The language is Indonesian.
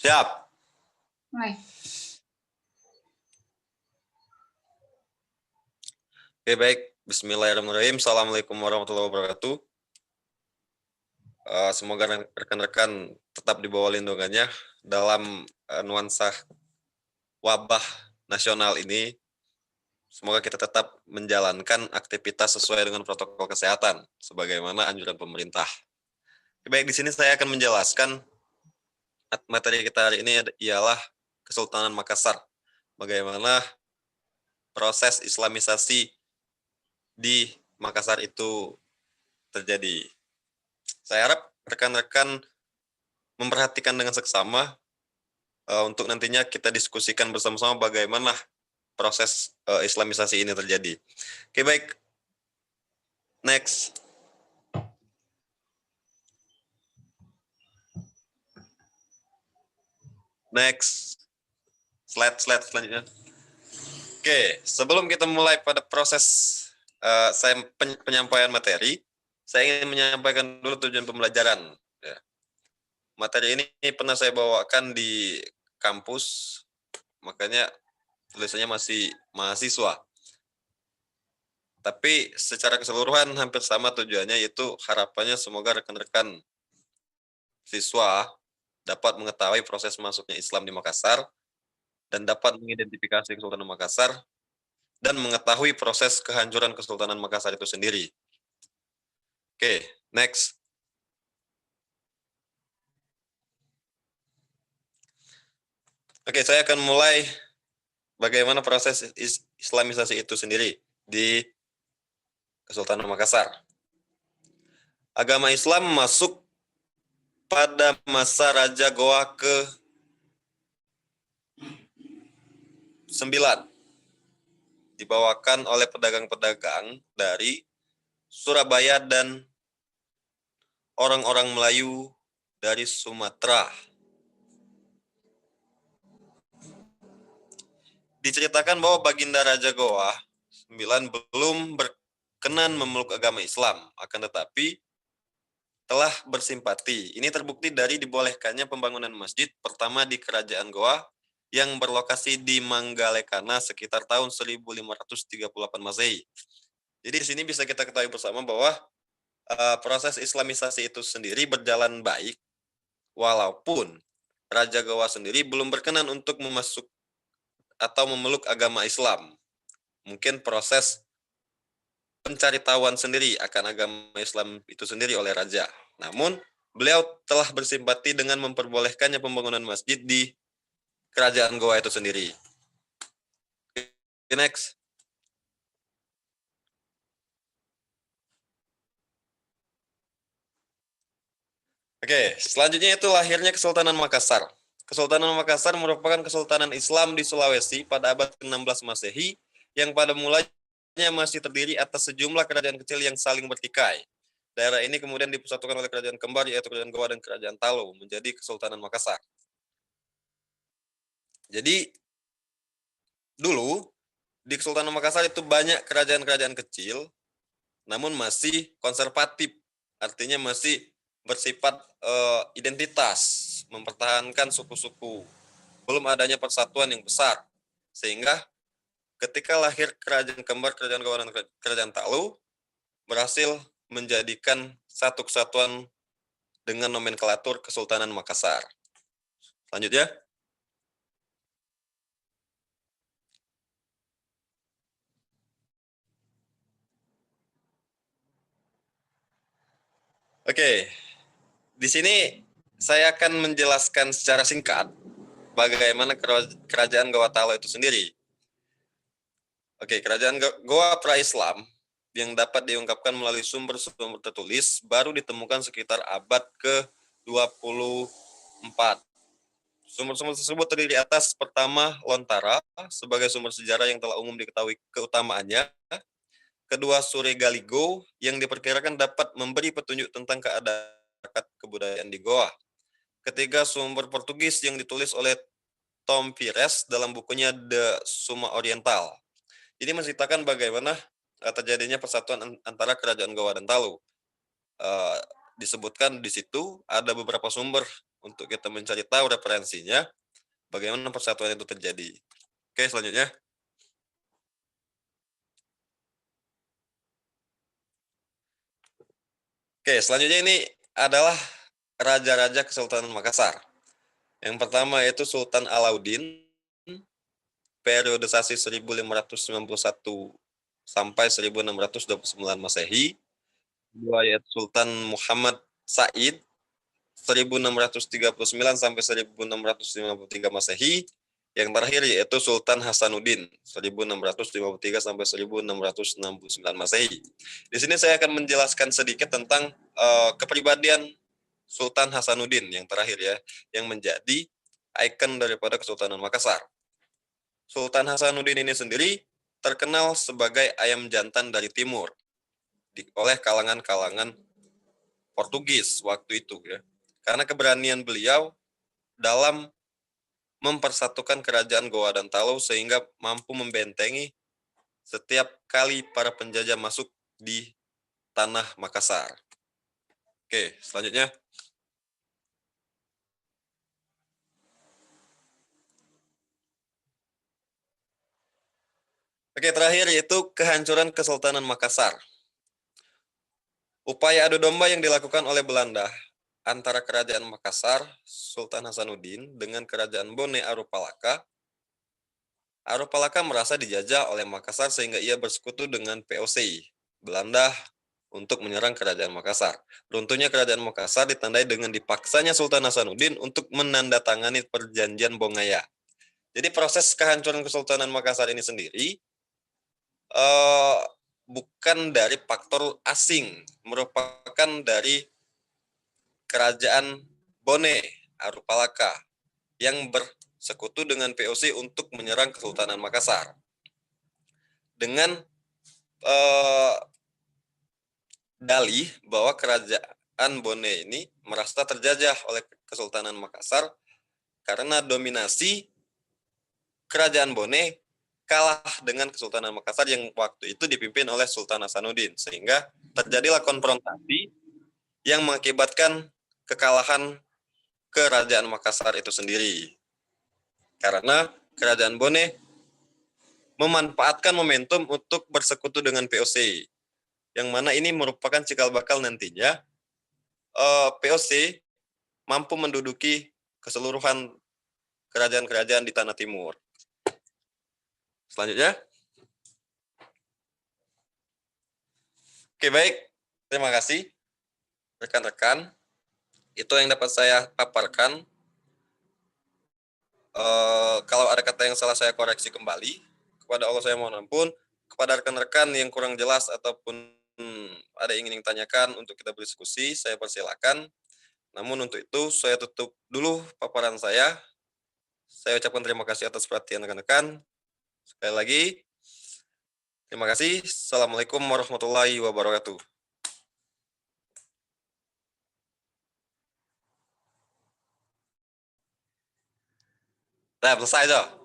Siap. Mulai. Oke, baik. Bismillahirrahmanirrahim. Assalamualaikum warahmatullahi wabarakatuh. Semoga rekan-rekan tetap di bawah lindungannya dalam nuansa wabah nasional ini. Semoga kita tetap menjalankan aktivitas sesuai dengan protokol kesehatan sebagaimana anjuran pemerintah. Oke, baik, di sini saya akan menjelaskan materi kita hari ini ialah Kesultanan Makassar. Bagaimana proses Islamisasi di Makassar itu terjadi. Saya harap rekan-rekan memperhatikan dengan seksama untuk nantinya kita diskusikan bersama-sama bagaimana proses Islamisasi ini terjadi. Oke, baik. Next. Next. Slide selanjutnya. Oke, sebelum kita mulai pada proses saya penyampaian materi, saya ingin menyampaikan dulu tujuan pembelajaran. Ya. Materi ini pernah saya bawakan di kampus, makanya tulisannya masih mahasiswa. Tapi secara keseluruhan hampir sama tujuannya, yaitu harapannya semoga rekan-rekan siswa dapat mengetahui proses masuknya Islam di Makassar dan dapat mengidentifikasi Kesultanan Makassar dan mengetahui proses kehancuran Kesultanan Makassar itu sendiri. Oke, next. Oke, saya akan mulai bagaimana proses Islamisasi itu sendiri di Kesultanan Makassar. Agama Islam masuk pada masa Raja Goa ke-9, dibawakan oleh pedagang-pedagang dari Surabaya dan orang-orang Melayu dari Sumatera. Diceritakan bahwa Baginda Raja Goa 9 belum berkenan memeluk agama Islam, akan tetapi telah bersimpati. Ini terbukti dari dibolehkannya pembangunan masjid pertama di Kerajaan Goa yang berlokasi di Manggalekana sekitar tahun 1538 Masehi. Jadi di sini bisa kita ketahui bersama bahwa proses Islamisasi itu sendiri berjalan baik, walaupun Raja Goa sendiri belum berkenan untuk memasuk atau memeluk agama Islam. Mungkin proses pencaritahuan sendiri akan agama Islam itu sendiri oleh Raja. Namun, beliau telah bersimpati dengan memperbolehkannya pembangunan masjid di Kerajaan Goa itu sendiri. Next. Oke, selanjutnya itu lahirnya Kesultanan Makassar. Kesultanan Makassar merupakan kesultanan Islam di Sulawesi pada abad ke-16 Masehi yang pada mulanya masih terdiri atas sejumlah kerajaan kecil yang saling bertikai. Daerah ini kemudian dipersatukan oleh kerajaan kembar yaitu Kerajaan Goa dan Kerajaan Talo menjadi Kesultanan Makassar. Jadi dulu di Kesultanan Makassar itu banyak kerajaan-kerajaan kecil namun masih konservatif, artinya masih bersifat identitas, mempertahankan suku-suku. Belum adanya persatuan yang besar. Sehingga ketika lahir kerajaan kembar, Kerajaan Goa dan Kerajaan Talo, berhasil menjadikan satu kesatuan dengan nomenklatur Kesultanan Makassar. Lanjut ya. Oke, di sini saya akan menjelaskan secara singkat bagaimana Kerajaan Goa Talo itu sendiri. Oke, Kerajaan Goa pra-Islam yang dapat diungkapkan melalui sumber-sumber tertulis baru ditemukan sekitar abad ke-24. Sumber-sumber tersebut terdiri atas pertama Lontara sebagai sumber sejarah yang telah umum diketahui keutamaannya. Kedua, Suregaligo yang diperkirakan dapat memberi petunjuk tentang keadaan kebudayaan di Goa. Ketiga, sumber Portugis yang ditulis oleh Tom Pires dalam bukunya The Suma Oriental. Jadi menceritakan bagaimana terjadinya persatuan antara Kerajaan Goa dan Talo. Disebutkan di situ ada beberapa sumber untuk kita mencari tahu referensinya, bagaimana persatuan itu terjadi. Oke, selanjutnya. Oke, selanjutnya ini adalah raja-raja Kesultanan Makassar. Yang pertama yaitu Sultan Alauddin, periodisasi 1591 sampai 1629 Masehi. Kedua yaitu Sultan Muhammad Said, 1639 sampai 1653 Masehi. Yang terakhir yaitu Sultan Hasanuddin 1653 sampai 1669 Masehi. Di sini saya akan menjelaskan sedikit tentang kepribadian Sultan Hasanuddin yang terakhir ya, yang menjadi ikon daripada Kesultanan Makassar. Sultan Hasanuddin ini sendiri terkenal sebagai ayam jantan dari timur oleh kalangan-kalangan Portugis waktu itu ya. Karena keberanian beliau dalam mempersatukan kerajaan Goa dan Talau sehingga mampu membentengi setiap kali para penjajah masuk di tanah Makassar. Oke, selanjutnya. Oke, terakhir yaitu kehancuran Kesultanan Makassar. Upaya adu domba yang dilakukan oleh Belanda antara kerajaan Makassar, Sultan Hasanuddin, dengan kerajaan Bone Arupalaka. Arupalaka merasa dijajah oleh Makassar sehingga ia bersekutu dengan POC, Belanda, untuk menyerang kerajaan Makassar. Runtuhnya kerajaan Makassar ditandai dengan dipaksanya Sultan Hasanuddin untuk menandatangani perjanjian Bongaya. Jadi proses kehancuran Kesultanan Makassar ini sendiri bukan dari faktor asing, merupakan dari kerajaan Bone Arupalaka yang bersekutu dengan POC untuk menyerang Kesultanan Makassar. Dengan dalih bahwa kerajaan Bone ini merasa terjajah oleh Kesultanan Makassar karena dominasi kerajaan Bone kalah dengan Kesultanan Makassar yang waktu itu dipimpin oleh Sultan Hasanuddin, sehingga terjadilah konfrontasi yang mengakibatkan kekalahan kerajaan Makassar itu sendiri. Karena kerajaan Bone memanfaatkan momentum untuk bersekutu dengan POC, yang mana ini merupakan cikal bakal nantinya POC mampu menduduki keseluruhan kerajaan-kerajaan di tanah timur. Selanjutnya. Oke, baik. Terima kasih rekan-rekan. Itu yang dapat saya paparkan. Kalau ada kata yang salah saya koreksi kembali. Kepada Allah saya mohon ampun. Kepada rekan-rekan yang kurang jelas ataupun ada yang ingin ditanyakan untuk kita berdiskusi, saya persilakan. Namun untuk itu saya tutup dulu paparan saya. Saya ucapkan terima kasih atas perhatian rekan-rekan. Sekali lagi, terima kasih. Assalamualaikum warahmatullahi wabarakatuh. Nah, selesai, Joe.